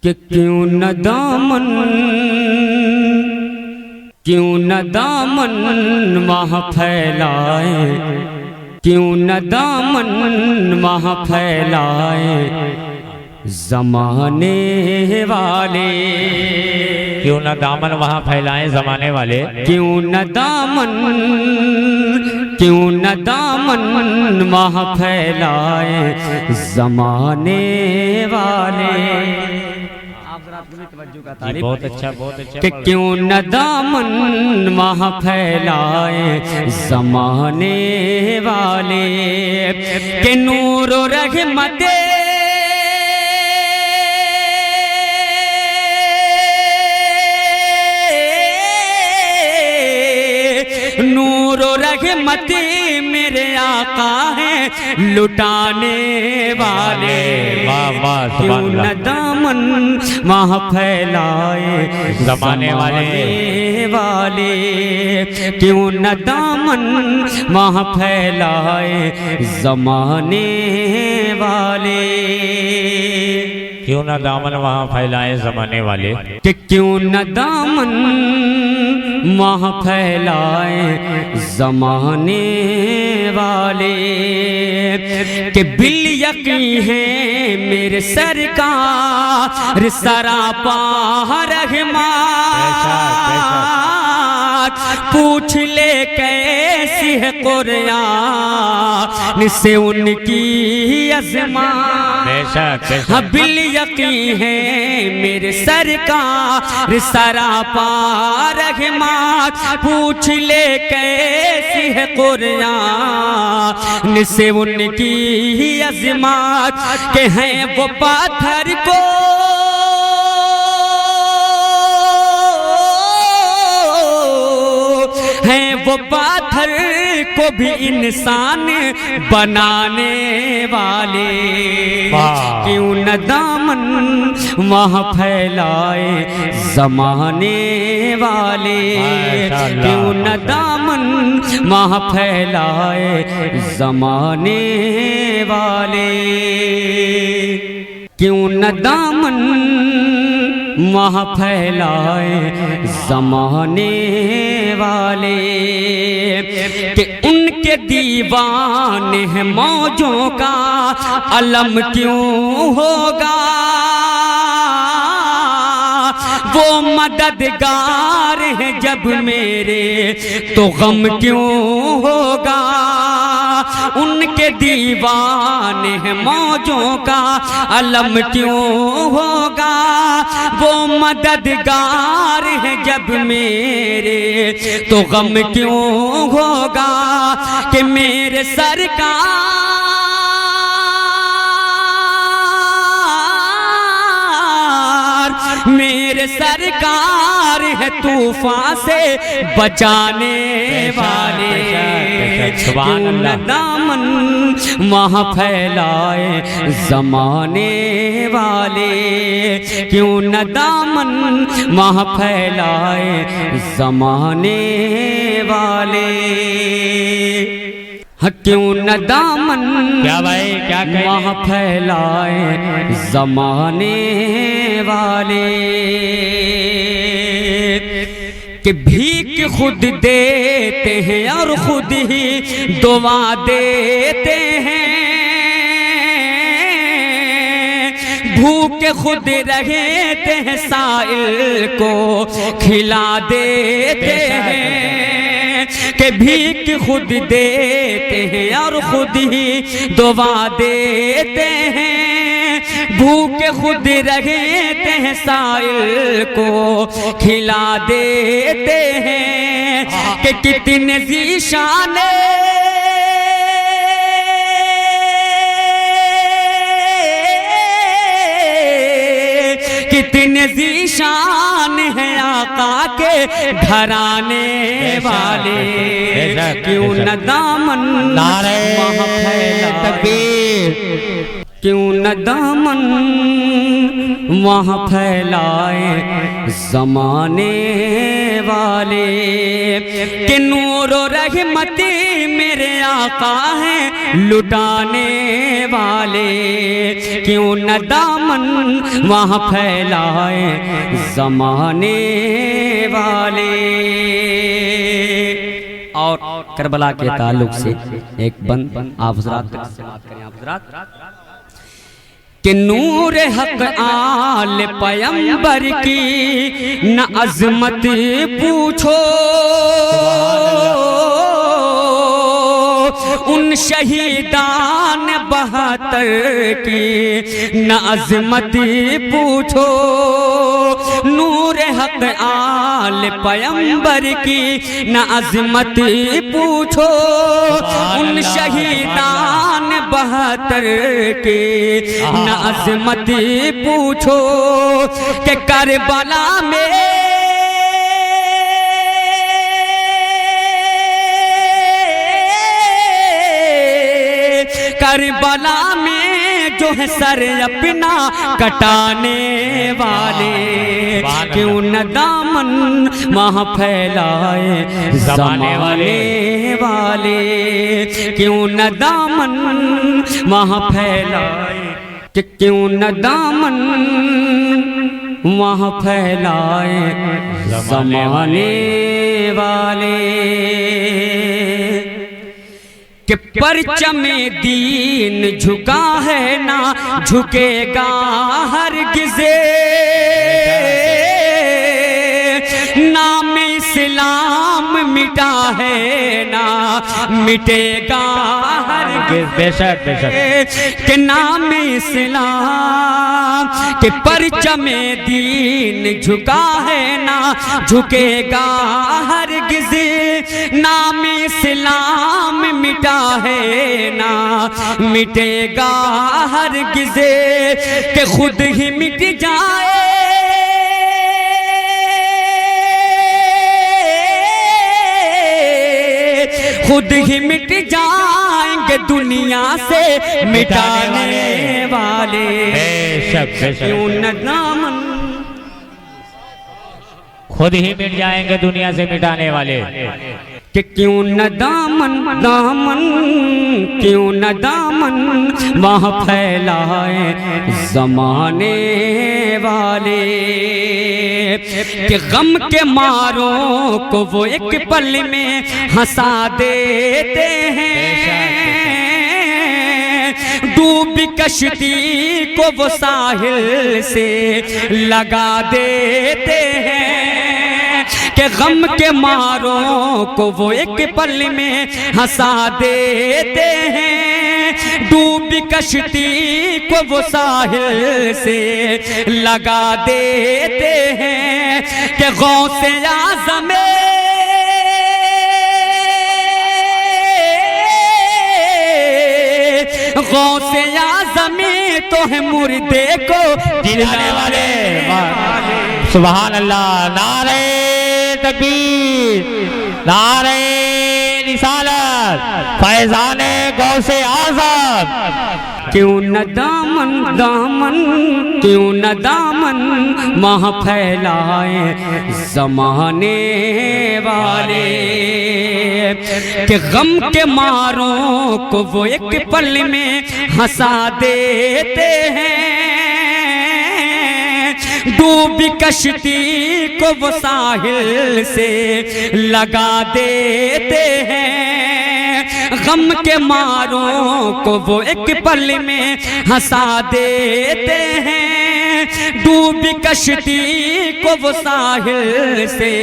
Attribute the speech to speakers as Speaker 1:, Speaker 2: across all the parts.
Speaker 1: کہ کیوں نہ دامن وہاں پھیلائے، کیوں نہ دامن وہاں پھیلائے زمانے والے،
Speaker 2: کیوں نہ دامن وہاں پھیلائیں زمانے والے،
Speaker 1: کیوں نہ دامن وہاں پھیلائے زمانے والے۔
Speaker 2: بہت اچھا بہت اچھا
Speaker 1: کہ کیوں نہ دامن وہاں پھیلائے زمانے والے، کہ نور و رحمت نور و رحمت میرے آقا ہیں لٹانے والے، کیوں نہ دامن وہاں پھیلائے
Speaker 2: زمانے
Speaker 1: والے، کیوں نہ دامن وہاں پھیلائے زمانے والے،
Speaker 2: کیوں نہ دامن وہاں پھیلائیں زمانے والے،
Speaker 1: کہ کیوں نہ دامن وہاں پھیلائے زمانے والے، کہ بالیقین ہے میرے سرکار سراپا رحمت، پوچھ لے کیسی ہے قرآن سے ان کی عظمت، بالیقین ہے میرے سرکار سراپا رحمت، پوچھ لے کیسی ہے قرآن سے ان کی عظمت، کہ ہیں وہ پاتھر کو ہیں وہ پاتھر کو بھی انسان بنانے والے، کیوں نہ دامن وہاں پھیلائے زمانے والے، کیوں نہ دامن وہاں پھیلائے زمانے والے، کیوں نہ دامن وہاں پھیلائے زمانے والے، کہ ان کے دیوانے ہیں موجوں کا علم کیوں ہوگا، وہ مددگار ہیں جب میرے تو غم کیوں ہوگا، ان کے دیوانے ہیں موجوں کا علم کیوں ہوگا، وہ مددگار ہیں جب میرے تو غم کیوں ہوگا، کہ میرے سرکار ہے طوفان سے بچانے والے، کیوں نہ دامن وہاں پھیلائے زمانے والے، کیوں نہ دامن وہاں پھیلائے زمانے والے، کیوں نہ دامن وہاں پھیلائے زمانے والے، کہ بھیک خود دیتے ہیں اور خود ہی دعا دیتے ہیں، بھوکے خود رہتے ہیں سائل کو کھلا دیتے ہیں، کہ بھیک خود دیتے ہیں اور خود ہی دعا دیتے ہیں، بھوکے خود رہتے ہیں سائل کو کھلا دیتے ہیں، کہ کتنے ذیشان کتنے ذیشان ہیں آقا کے گھرانے والے، کیوں نہ دامن وہاں پھیلائے کیوں نہ دامن وہاں پھیلائے زمانے والے کہ نور و رحمت میرے آقا ہیں لٹانے والے کیوں نہ دامن وہاں پھیلائے زمانے والے۔ اور کربلا کے تعلق سے ایک بند آپ حضرات تک سماعت کریں آپ حضرات کہ نور حق آل پیمبر کی نہ عظمت پوچھو ان شہیدان 72 کی نہ عظمت پوچھو نور حق آل پیمبر کی نہ عظمت پوچھو ان شہیدان 72 کی نہ عظمت پوچھو کہ کربلا میں کربلا میں جو ہے سر اپنا کٹانے والے کیوں نہ دامن وہاں پھیلائے زمانے والے کیوں نہ دامن وہاں پھیلائے کہ کیوں نہ دامن وہاں پھیلائے زمانے والے کہ پرچم دین جھکا ہے نہ جھکے گا ہرگز نام اسلام مٹا ہے نہ مٹے گا ہرگز
Speaker 2: بے شک بے شک
Speaker 1: کہ نام اسلام کہ پرچم دین جھکا ہے نہ جھکے گا ہرگز نام اسلام مٹا ہے نہ مٹے گا ہرگز کہ خود ہی مٹ جائے خود ہی مٹ جائیں گے دنیا سے مٹانے والے کیوں نہ دامن
Speaker 2: خود ہی مٹ جائیں گے دنیا سے مٹانے والے
Speaker 1: کہ کیوں نہ دامن کیوں نہ دامن وہاں پھیلائے زمانے والے کہ غم کے ماروں کو وہ ایک پل میں ہنسا دیتے ہیں ڈوبی کشتی کو وہ ساحل سے لگا دیتے ہیں کہ غم کے ماروں کو وہ ایک پل میں ہنسا دیتے ہیں ڈوبی کشتی کو وہ ساحل سے لگا دیتے ہیں کہ غوث اعظم غوث اعظم تو ہے مردے کو جلانے والے
Speaker 2: سبحان اللہ نعرہ تکبیر نعرہ رسالت فیضان غوث اعظم
Speaker 1: کیوں نہ دامن کیوں نہ دامن وہاں پھیلائے زمانے والے کہ غم کے ماروں کو وہ ایک پل میں ہنسا دیتے ہیں ڈوبی کشتی کو وہ ساحل سے لگا دیتے ہیں غم کے ماروں کو وہ ایک پل میں ہنسا دیتے ہیں ڈوبی کشتی کو وہ ساحل سے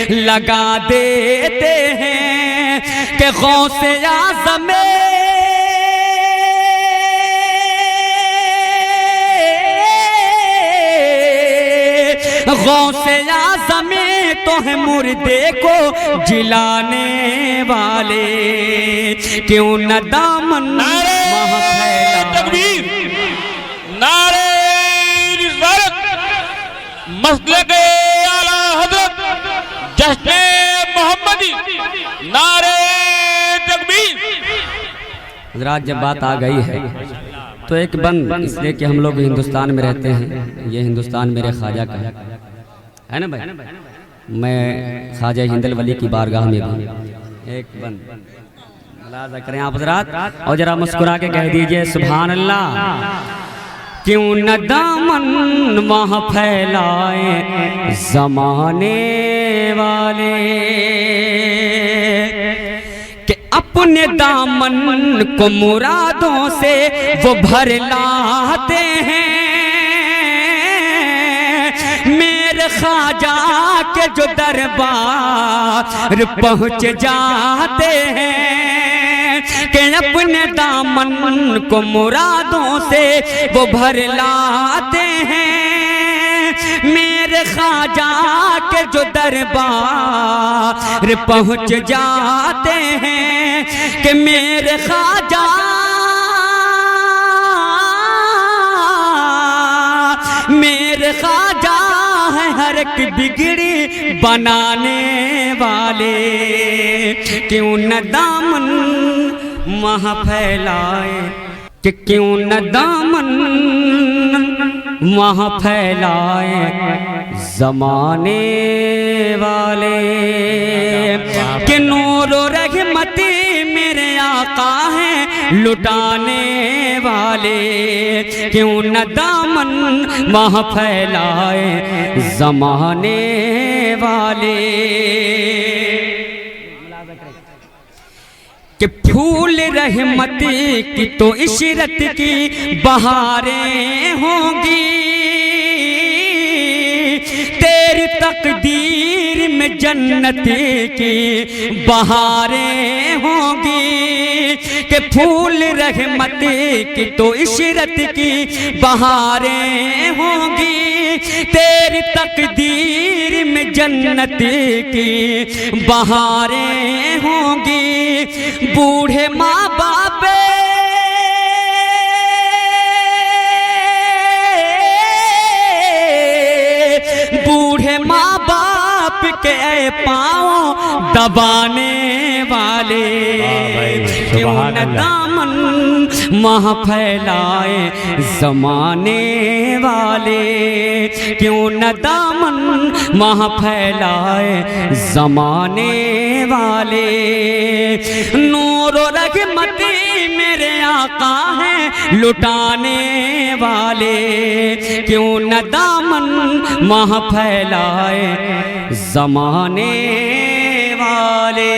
Speaker 1: لگا دیتے ہیں کہ غوث اعظم غوث اعظم تو ہے مردے کو جلانے والے کیوں نہ دامن وہاں پھیلا
Speaker 2: تکبیر نعرہ رسالت مسلک اعلی حضرت جشن محمدی نعرہ تکبیر
Speaker 1: حضرات جب بات آ گئی ہے تو ایک بند اس لیے کہ ہم لوگ ہندوستان میں رہتے ہیں، یہ ہندوستان میرے خواجہ کا ہے نا بھائی، میں خواجہ ہند الولی کی بارگاہ میں بھی ایک بند ملاحظہ کریں آپ حضرات، اور ذرا مسکرا کے کہہ دیجئے سبحان اللہ۔ کیوں نہ دامن وہاں پھیلائے زمانے والے کہ اپنے دامن کو مرادوں سے وہ بھر لاتے ہیں، میرے خواجہ کے جو دربار پہنچ جاتے ہیں کہ اپنے دامن کو مرادوں سے وہ بھر لاتے ہیں، میرے خواجہ کے جو دربار پہنچ جاتے ہیں کہ میرے خواجہ ہے ہر ایک بگڑی بنانے والے، کیوں نہ دامن وہاں پھیلائے کہ کیوں نہ دامن وہاں پھیلائے زمانے والے کہ نور و رحمتی میرے آقا ہیں لٹانے والے، کیوں نہ دامن وہاں پھیلائے زمانے والے کہ پھول رحمتی کی تو عشرت کی بہاریں ہوں گی، تیری تقدیر میں جنت کی بہاریں ہوں گی کہ پھول رحمتی کی تو عشرت کی بہاریں ہوں گی، تیری تقدیر میں جنت کی بہاریں ہوں گی، بوڑھے ماں باپ کے پاؤں دبانے والے، کیوں نہ دامن وہاں پھیلائے زمانے والے، کیوں نہ دامن وہاں پھیلائے زمانے والے، نور و رحمتی میرے آقا ہیں لٹانے والے، کیوں نہ دامن وہاں پھیلائے زمانے والے۔